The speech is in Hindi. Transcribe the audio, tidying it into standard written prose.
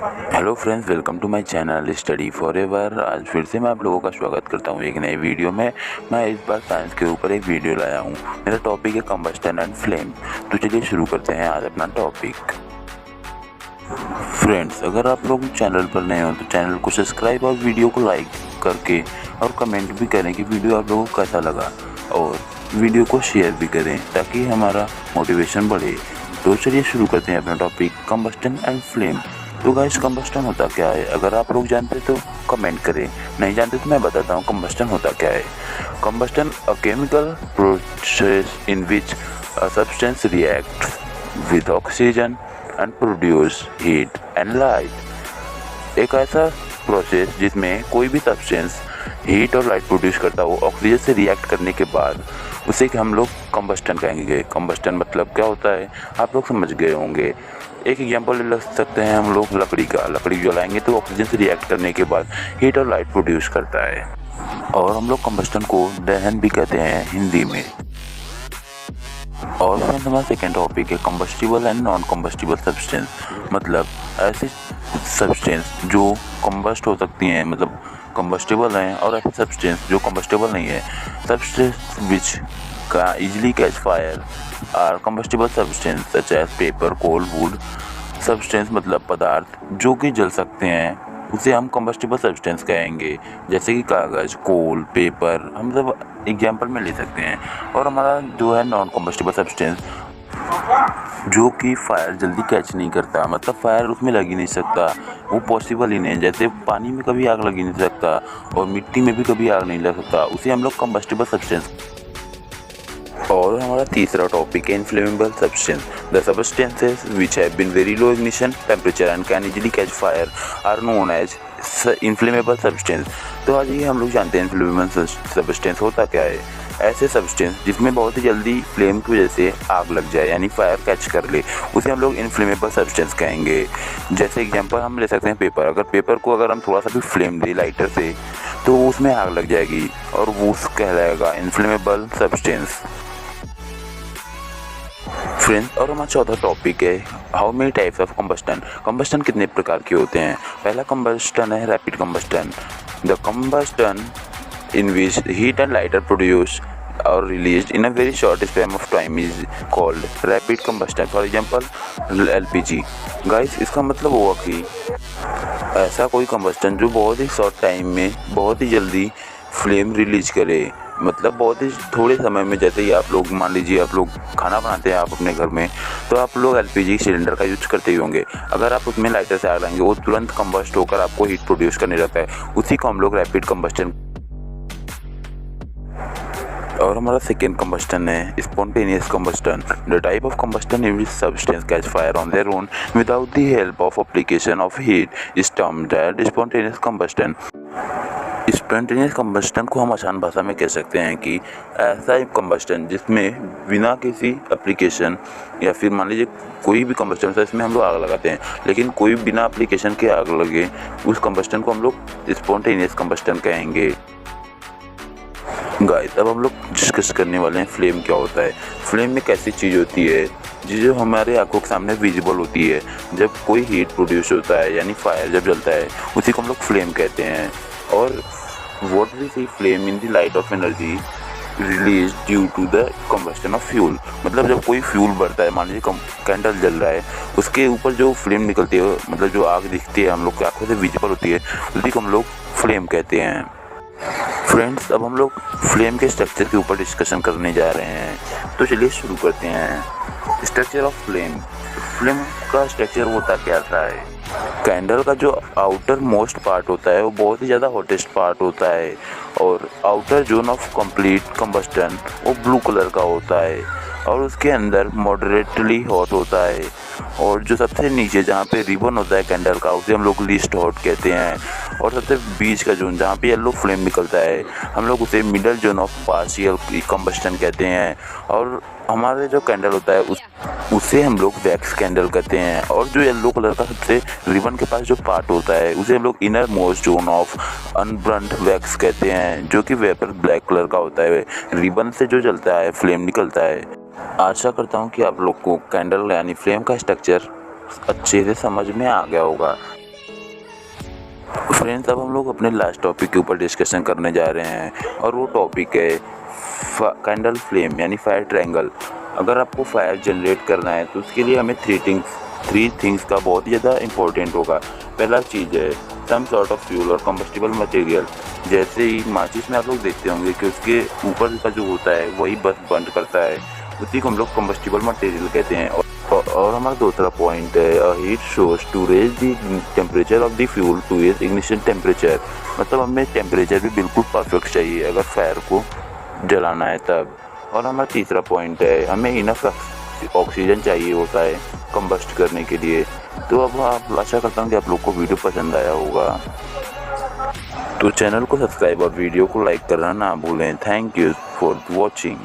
Hello friends, welcome to my channel study forever. आज फिर से मैं आप लोगों का स्वागत करता हूं एक नए वीडियो में। मैं इस बार साइंस के ऊपर एक वीडियो लाया हूं। मेरा टॉपिक है कंबस्टन एंड फ्लेम। तो चलिए शुरू करते हैं आज अपना टॉपिक। फ्रेंड्स, अगर आप लोग चैनल पर नए हो तो चैनल को सब्सक्राइब और वीडियो को लाइक करके और कमेंट भी करें कि वीडियो आप लोगों को कैसा लगा, और वीडियो को शेयर भी करें ताकि हमारा मोटिवेशन बढ़े। तो चलिए शुरू करते हैं अपना टॉपिक कंबस्टन एंड फ्लेम। तो गाइस, कंबस्टन होता क्या है? अगर आप लोग जानते तो कमेंट करें, नहीं जानते तो मैं बताता हूँ कंबस्टन होता क्या है। Combustion a chemical process in which a substance reacts with oxygen and produce heat and light. एक ऐसा प्रोसेस जिसमें कोई भी सब्सटेंस हीट और लाइट प्रोड्यूस करता हो ऑक्सीजन से रिएक्ट करने के बाद, उसे हम लोग कंबस्टन कहेंगे। कंबस्टन मतलब क्या होता है आप लोग समझ गए होंगे। एक एग्जांपल ले सकते हैं हम लोग लकड़ी का। लकड़ी जलाएंगे तो ऑक्सीजन से रिएक्ट करने के बाद हीट और लाइट प्रोड्यूस करता है, और हम लोग कंबस्टन को दहन भी कहते हैं हिंदी में। और फ्रेंड्स, हमारा सेकेंड टॉपिक है combustible and non combustible substance. मतलब ऐसी सब्सटेंस जो कंबस्ट हो सकती हैं, मतलब कंबस्टिबल हैं, और ऐसे सब्सटेंस जो कंबस्टिबल नहीं है। सब्सटेंस विच का easily catch fire are combustible substance such as paper, coal, wood. Substance मतलब पदार्थ जो कि जल सकते हैं, उसे हम कंबस्टिबल सब्सटेंस कहेंगे। जैसे कि कागज़, कोल, पेपर, हम सब एग्जाम्पल में ले सकते हैं। और हमारा जो है नॉन कंबस्टिबल सब्सटेंस, जो कि फायर जल्दी कैच नहीं करता, मतलब फायर उसमें लग ही नहीं सकता, वो पॉसिबल ही नहीं। जैसे पानी में कभी आग लग ही नहीं सकता और मिट्टी में भी कभी आग नहीं लग सकता, उसे हम लोग कंबस्टिबल सब्सटेंस। और हमारा तीसरा टॉपिक है inflammable substance. The substances which have been very low ignition temperature and can easily catch fire are known as inflammable substance. तो आज ये हम लोग जानते हैं इनफ्लेमेबल सब्सटेंस होता क्या है। ऐसे सब्सटेंस जिसमें बहुत ही जल्दी फ्लेम की वजह से आग लग जाए, यानी फायर कैच कर ले, उसे हम लोग इनफ्लेमेबल सब्सटेंस कहेंगे। जैसे एग्जांपल हम ले सकते हैं पेपर। अगर पेपर को अगर हम थोड़ा सा भी फ्लेम दें लाइटर से, तो उसमें आग लग जाएगी और वो कहलाएगा इनफ्लेमेबल सब्सटेंस। फ्रेंड्स, और हमारा चौथा टॉपिक है how many types of combustion. Combustion कितने प्रकार के होते हैं? पहला कंबस्टन है rapid combustion. The combustion in which heat and light are produced और released in a very short span of time is called rapid combustion. For example LPG. Guys, इसका मतलब हुआ कि ऐसा कोई कंबस्टन जो बहुत ही शॉर्ट टाइम में बहुत ही जल्दी फ्लेम रिलीज करे, मतलब बहुत ही थोड़े समय में। जैसे ही आप लोग मान लीजिए आप लोग खाना बनाते हैं आप अपने घर में, तो आप लोग एलपीजी सिलेंडर का यूज करते ही होंगे। अगर आप उसमें लाइटर से आग लगाएंगे, वो तुरंत कंबस्ट होकर आपको हीट प्रोड्यूस करने लगता है, उसी को हम लोग रैपिड कंबस्टन। और हमारा सेकेंड कंबस्टन है spontaneous combustion. The type of combustion in which substance catch fire on their own without the help of application of heat is termed as spontaneous combustion. Spontaneous combustion को हम आसान भाषा में कह सकते हैं कि ऐसा एक कंबस्टन जिसमें बिना किसी एप्लीकेशन, या फिर मान लीजिए कोई भी कंबस्टन है इसमें हम लोग आग लगाते हैं, लेकिन कोई बिना एप्लीकेशन के आग लगे, उस कंबस्टन को हम लोग स्पॉन्टेनियस कंबस्टन कहेंगे। गाइस, अब हम लोग डिस्कस करने वाले हैं फ्लेम क्या होता है। फ्लेम एक ऐसी चीज़ होती है जो हमारे आंखों के सामने विजिबल होती है। जब कोई हीट प्रोड्यूस होता है, यानी फायर जब जलता है, उसी को हम लोग फ्लेम कहते हैं। और what we see flame in the light of energy release due to the combustion of fuel. मतलब जब कोई फ्यूल बढ़ता है, मान लीजिए कैंडल जल रहा है, उसके ऊपर जो फ्लेम निकलती है, मतलब जो आग दिखती है हम लोग की आंखों से विजिबल होती है, उसी को हम लोग फ्लेम कहते हैं। फ्रेंड्स, अब हम लोग फ्लेम के स्ट्रक्चर के ऊपर डिस्कशन करने जा रहे हैं, तो चलिए शुरू करते हैं। Structure of flame. फ्लेम का स्ट्रक्चर होता क्या है? कैंडल का जो आउटर मोस्ट पार्ट होता है वो बहुत ही ज़्यादा हॉटेस्ट पार्ट होता है, और outer zone of complete combustion वो ब्लू कलर का होता है, और उसके अंदर मॉडरेटली हॉट होता है। और जो सबसे नीचे जहाँ पे रिबन होता है कैंडल का, उसे हम लोग लीस्ट हॉट कहते हैं। और सबसे बीच का जोन जहाँ पे येलो फ्लेम निकलता है, हम लोग उसे middle zone of partial combustion कहते हैं। और हमारे जो कैंडल होता है उसे हम लोग वैक्स कैंडल कहते हैं। और जो येलो कलर का सबसे रिबन के पास जो पार्ट होता है, उसे हम लोग inner most zone of unburned wax कहते हैं, जो कि वेपर ब्लैक कलर का होता है। रिबन से जो जलता है, फ्लेम निकलता है। आशा करता हूँ कि आप लोग को कैंडल यानी फ्लेम का स्ट्रक्चर अच्छे से समझ में आ गया होगा। फ्रेंड्स, अब हम लोग अपने लास्ट टॉपिक के ऊपर डिस्कशन करने जा रहे हैं और वो टॉपिक है कैंडल फ्लेम यानी फायर ट्रायंगल। अगर आपको फायर जनरेट करना है तो उसके लिए हमें थ्री थिंग्स का बहुत ही ज़्यादा इंपॉर्टेंट होगा। पहला चीज़ है सम सॉर्ट ऑफ फ्यूल और कंबस्टिबल मटेरियल। जैसे ही माचिस में आप लोग देखते होंगे कि उसके ऊपर का जो होता है वही बस बर्न करता है, उसी को हम लोग कंबस्टिबल मटेरियल कहते हैं। और हमारा दूसरा पॉइंट है heat source to raise the temperature of the fuel to its ignition temperature. मतलब हमें टेम्परेचर भी बिल्कुल परफेक्ट चाहिए अगर फायर को जलाना है तब। और हमारा तीसरा पॉइंट है हमें इनफ ऑक्सीजन चाहिए होता है कंबस्ट करने के लिए। तो अब आप आशा करता हूँ कि आप लोग को वीडियो पसंद आया होगा, तो चैनल को सब्सक्राइब और वीडियो को लाइक करना ना भूलें। Thank you for watching.